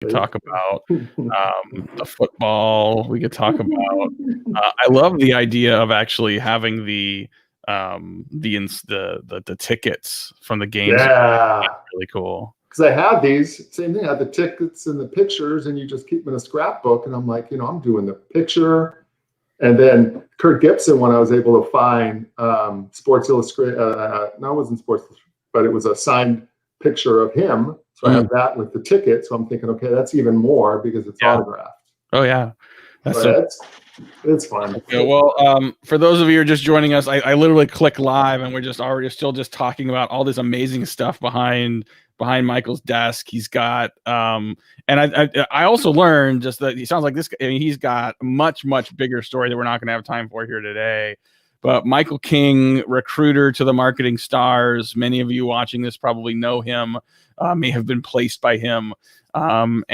could talk about the football. We could talk about. I love the idea of actually having the tickets from the games. Yeah. It's really cool. Because I had these, same thing, I had the tickets and the pictures, and you just keep them in a scrapbook. And I'm like, I'm doing the picture. And then Kurt Gibson, when I was able to find Sports Illustrated, no, it wasn't Sports, but it was a signed picture of him. So I have that with the ticket. So I'm thinking, okay, that's even more because it's autographed. Oh yeah, it's fun. Okay, well, for those of you who are just joining us, I literally click live, and we're still just talking about all this amazing stuff behind Michael's desk. He's got, and I also learned just that he sounds like this. I mean, he's got a much bigger story that we're not going to have time for here today. But Michael King, recruiter to the marketing stars. Many of you watching this probably know him, may have been placed by him. We've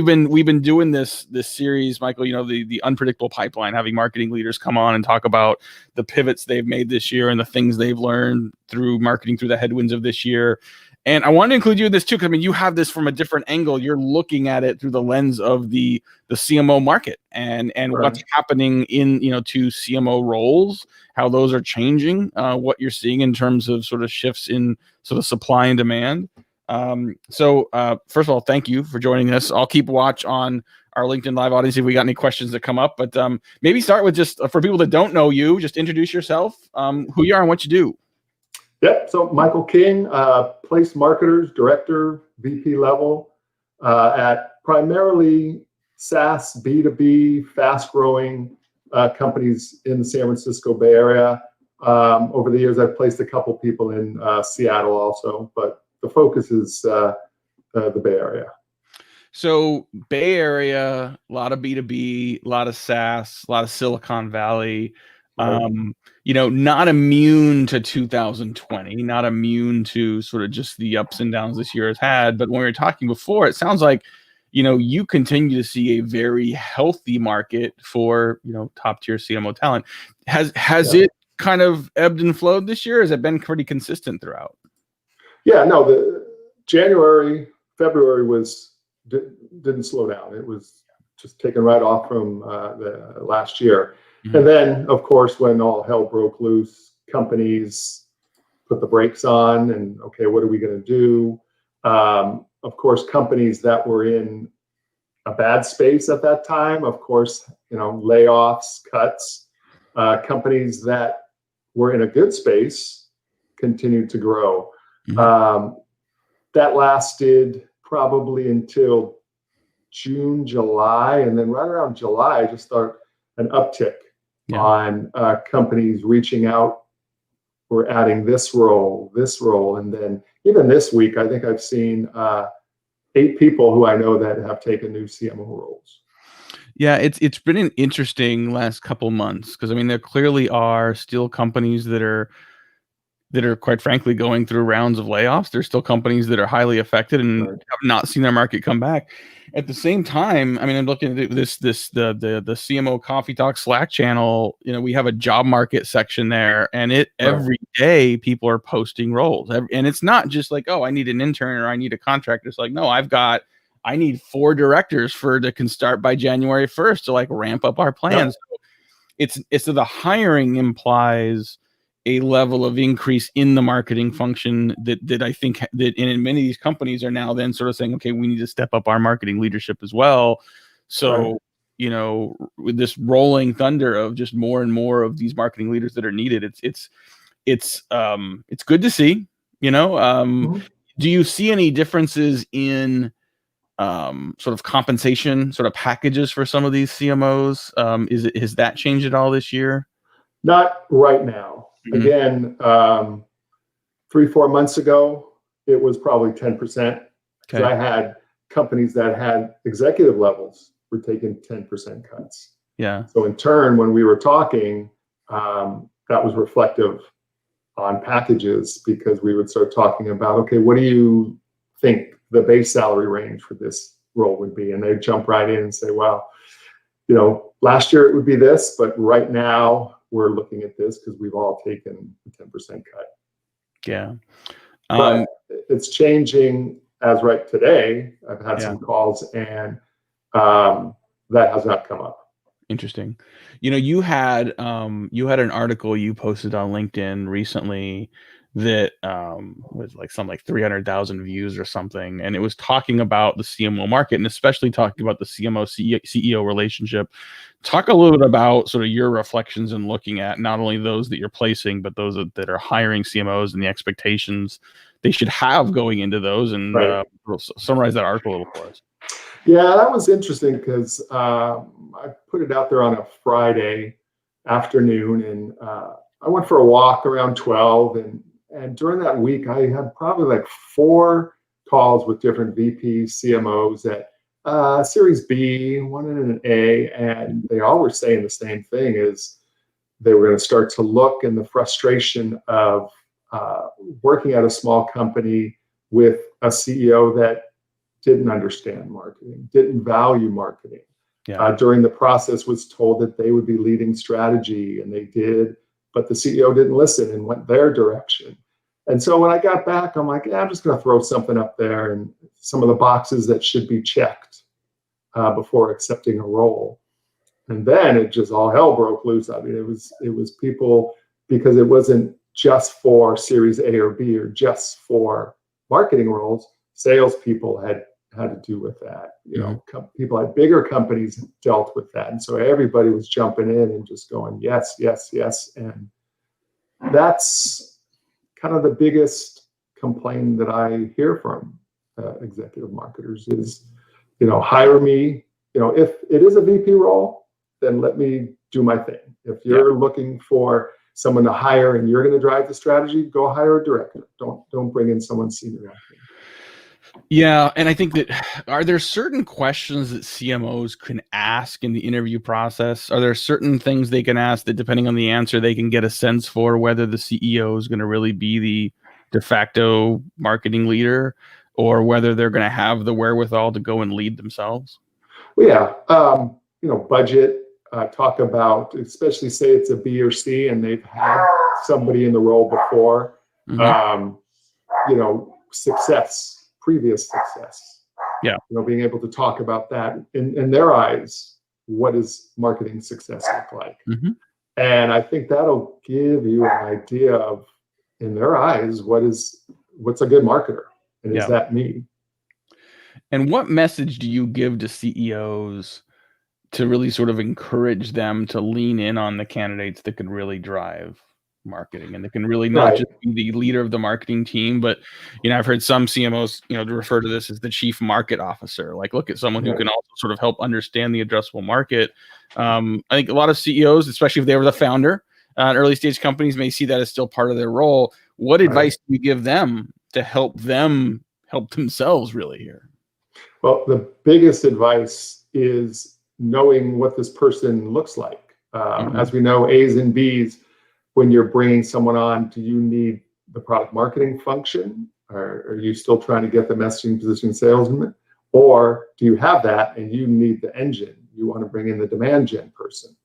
been doing this series, Michael, the unpredictable pipeline, having marketing leaders come on and talk about the pivots they've made this year and the things they've learned through marketing through the headwinds of this year. And I want to include you in this too, because I mean, you have this from a different angle. You're looking at it through the lens of the CMO market and right. What's happening in, to CMO roles, how those are changing, what you're seeing in terms of sort of shifts in sort of supply and demand. So first of all, thank you for joining us. I'll keep watch on our LinkedIn Live audience if we got any questions that come up, but maybe start with just for people that don't know you, just introduce yourself, who you are and what you do. Yep. So Michael King, place marketers, director, VP level at primarily SaaS, B2B, fast growing companies in the San Francisco Bay Area. Over the years, I've placed a couple people in Seattle also, but the focus is the Bay Area. So Bay Area, a lot of B2B, a lot of SaaS, a lot of Silicon Valley. Not immune to 2020, not immune to sort of just the ups and downs this year has had. But when we were talking before, it sounds like, you continue to see a very healthy market for, top tier CMO talent. Has it kind of ebbed and flowed this year? Has it been pretty consistent throughout? Yeah, no, the January, February didn't slow down. It was just taken right off from the last year. Mm-hmm. And then, of course, when all hell broke loose, companies put the brakes on and, okay, what are we going to do? Of course, companies that were in a bad space at that time, of course, layoffs, cuts. Companies that were in a good space continued to grow. Mm-hmm. That lasted probably until June, July, and then right around July, I just start an uptick on companies reaching out. We're adding this role, and then even this week, I think I've seen 8 people who I know that have taken new CMO roles. Yeah, it's been an interesting last couple months because I mean there clearly are still companies that are quite frankly going through rounds of layoffs. There's still companies that are highly affected and have not seen their market come back. At the same time, I mean, I'm looking at the CMO Coffee Talk Slack channel. We have a job market section there, and every day people are posting roles, and it's not just like, oh, I need an intern or I need a contractor. It's like, no, I need 4 directors that can start by January 1st to like ramp up our plans. Yep. It's the hiring implies a level of increase in the marketing function that I think that in many of these companies are now then sort of saying, okay, we need to step up our marketing leadership as well. So, with this rolling thunder of just more and more of these marketing leaders that are needed, it's good to see, mm-hmm. Do you see any differences in sort of compensation, sort of packages for some of these CMOs? Has that changed at all this year? Not right now. Mm-hmm. Again, 3-4 months ago, it was probably 10%. Okay. I had companies that had executive levels were taking 10% cuts. Yeah. So in turn, when we were talking, that was reflective on packages because we would start talking about, okay, what do you think the base salary range for this role would be? And they'd jump right in and say, well, last year it would be this, but right now we're looking at this because we've all taken a 10% cut. Yeah. But it's changing as right today, I've had some calls, and that has not come up. Interesting. You had an article you posted on LinkedIn recently that was like 300,000 views or something, and it was talking about the CMO market, and especially talking about the CMO CEO relationship. Talk a little bit about sort of your reflections and looking at not only those that you're placing, but those that are hiring CMOs and the expectations they should have going into those, and Right. summarize that article a little for us. Yeah, that was interesting because I put it out there on a Friday afternoon, and I went for a walk around 12, and during that week I had probably like 4 calls with different VPs, CMOs at Series B, one in an A, and they all were saying the same thing: is they were going to start to look, and the frustration of working at a small company with a CEO that didn't understand marketing, didn't value marketing. During the process was told that they would be leading strategy, and they did, but the CEO didn't listen and went their direction. And so when I got back, I'm like, yeah, I'm just going to throw something up there and some of the boxes that should be checked before accepting a role. And then it just all hell broke loose. I mean, it was people, because it wasn't just for Series A or B or just for marketing roles. Salespeople had to do with that. People at bigger companies dealt with that, and so everybody was jumping in and just going yes, yes, yes. And that's kind of the biggest complaint that I hear from executive marketers is, hire me. If it is a VP role, then let me do my thing. If you're looking for someone to hire and you're going to drive the strategy, go hire a director. Don't bring in someone senior like me. Yeah, and I think that, are there certain questions that CMOs can ask in the interview process? Are there certain things they can ask that, depending on the answer, they can get a sense for whether the CEO is going to really be the de facto marketing leader, or whether they're going to have the wherewithal to go and lead themselves? Well, yeah, budget, talk about, especially say it's a B or C and they've had somebody in the role before, success, previous success. Being able to talk about that in their eyes. What does marketing success look like? And I think that'll give you an idea of, in their eyes, what's a good marketer, and is that me? And what message do you give to CEOs to really sort of encourage them to lean in on the candidates that can really drive marketing, and that can really not just be the leader of the marketing team, but I've heard some CMOs to refer to this as the chief market officer. Like, look at someone who can also sort of help understand the addressable market. I think a lot of CEOs, especially if they were the founder in early stage companies, may see that as still part of their role. What advice do you give them to help them help themselves really here? Well, the biggest advice is knowing what this person looks like. As we know, A's and B's, when you're bringing someone on, do you need the product marketing function? Or are you still trying to get the messaging, positioning, salesman? Or do you have that and you need the engine? You want to bring in the demand gen person.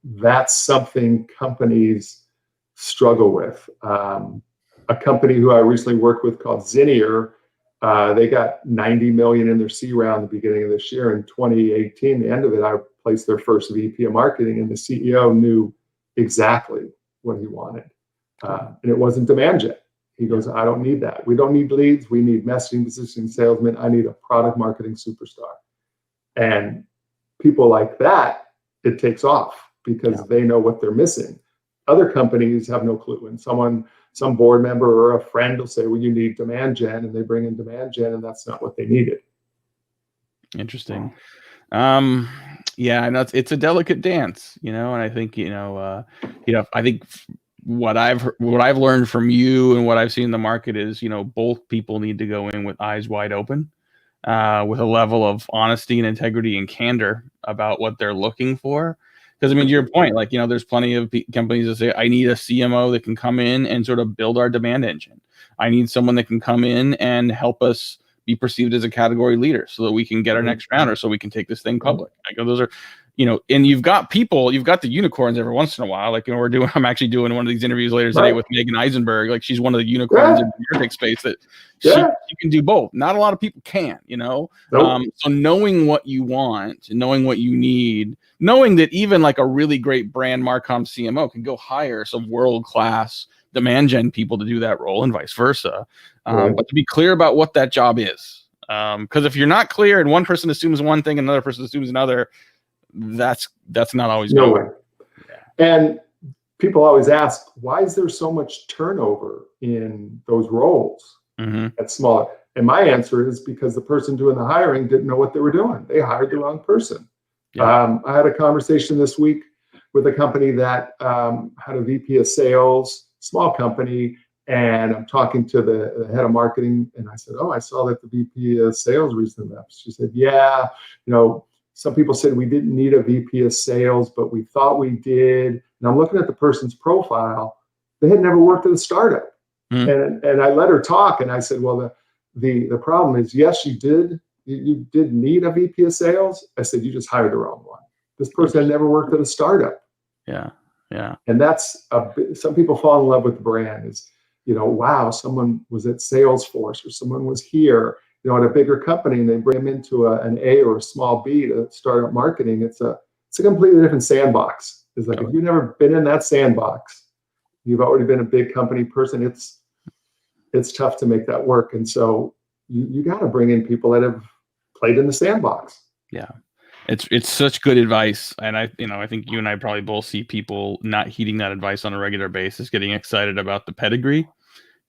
That's something companies struggle with. A company who I recently worked with called Zinnier, they got 90 million in their C round at the beginning of this year. In 2018, the end of it, I placed their first VP of marketing, and the CEO knew exactly what he wanted. And it wasn't demand gen. He goes, I don't need that. We don't need leads. We need messaging, positioning, salesmen. I need a product marketing superstar. And people like that, it takes off because they know what they're missing. Other companies have no clue. And some board member or a friend will say, well, you need demand gen, and they bring in demand gen, and that's not what they needed. Interesting. Yeah, and it's a delicate dance, and I think, I think what I've learned from you and what I've seen in the market is, both people need to go in with eyes wide open, with a level of honesty and integrity and candor about what they're looking for. Because, to your point, there's plenty of companies that say, I need a CMO that can come in and sort of build our demand engine. I need someone that can come in and help us be perceived as a category leader so that we can get our next round, or so we can take this thing public. Those are and you've got the unicorns every once in a while. Like, I'm actually doing one of these interviews later today with Megan Eisenberg. Like, she's one of the unicorns in the music space that she can do both. Not a lot of people can, Nope. So knowing what you want and knowing what you need, knowing that even like a really great brand Marcom CMO can go hire some world-class demand gen people to do that role and vice versa. But to be clear about what that job is. Because if you're not clear and one person assumes one thing and another person assumes another, that's not always no way. And people always ask, why is there so much turnover in those roles at smaller? And my answer is because the person doing the hiring didn't know what they were doing. They hired the wrong person. I had a conversation this week with a company that had a VP of sales, small company, and I'm talking to the head of marketing, and I said, I saw that the VP of sales recently left. She said, yeah, some people said we didn't need a VP of sales, but we thought we did. And I'm looking at the person's profile. They had never worked at a startup. And I let her talk, and I said, well, the problem is, yes, you did need a VP of sales. I said, you just hired the wrong one. This person had never worked at a startup. Yeah. And that's some people fall in love with the brand is, wow, someone was at Salesforce or someone was here, at a bigger company, and they bring them into an A or a small B to start up marketing. It's a completely different sandbox. It's like, if you've never been in that sandbox, you've already been a big company person, it's tough to make that work. And so you got to bring in people that have played in the sandbox. Yeah. It's such good advice. And I think you and I probably both see people not heeding that advice on a regular basis, getting excited about the pedigree,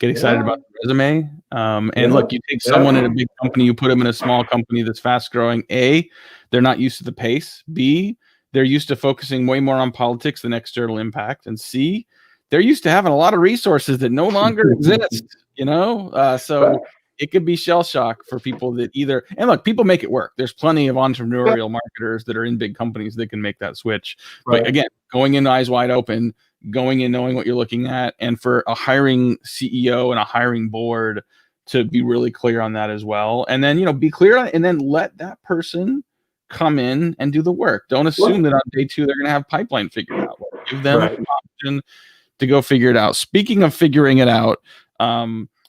get excited about the resume. And look, you take someone in a big company, you put them in a small company that's fast growing. A, they're not used to the pace. B, they're used to focusing way more on politics than external impact. And C, they're used to having a lot of resources that no longer exist, so it could be shell shock for people that and look, people make it work. There's plenty of entrepreneurial marketers that are in big companies that can make that switch. But again, going in eyes wide open, going in knowing what you're looking at, and for a hiring CEO and a hiring board to be really clear on that as well. And then, be clear on it, and then let that person come in and do the work. Don't assume that on day 2 they're going to have pipeline figured out. Give them an option to go figure it out. Speaking of figuring it out,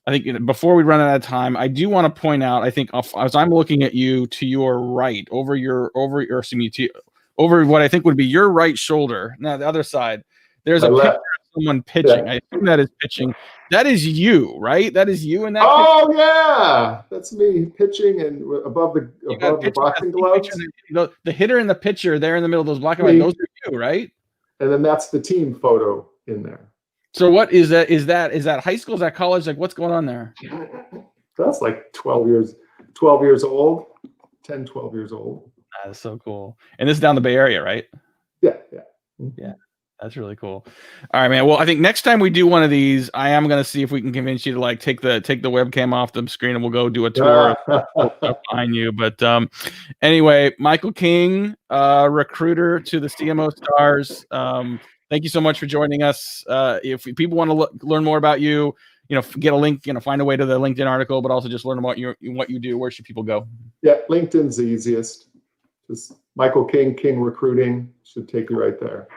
I think before we run out of time, I do want to point out, I think as I'm looking at you to your right, over what I think would be your right shoulder. Now the other side, there's a picture of someone pitching. I assume that is pitching. That is you, right? That is you in that picture? Yeah. That's me pitching and above the boxing gloves. The hitter in the pitcher there in the middle of those black and white, those are you, right? And then that's the team photo in there. So what is that? Is that high school? Is that college? Like, what's going on there? That's like 12 years old, 10, 12 years old. That is so cool. And this is down the Bay Area, right? Yeah. That's really cool. All right, man. Well, I think next time we do one of these, I am going to see if we can convince you to take the webcam off the screen, and we'll go do a tour behind you. But anyway, Michael King, recruiter to the CMO Stars. Thank you so much for joining us. If people want to learn more about you, get a link, find a way to the LinkedIn article, but also just learn about what you do. Where should people go? Yeah, LinkedIn's the easiest. Just Michael King Recruiting should take you right there.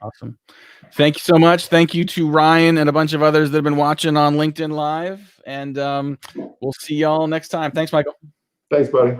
Awesome. Thank you so much. Thank you to Ryan and a bunch of others that have been watching on LinkedIn Live. And we'll see y'all next time. Thanks, Michael. Thanks, buddy.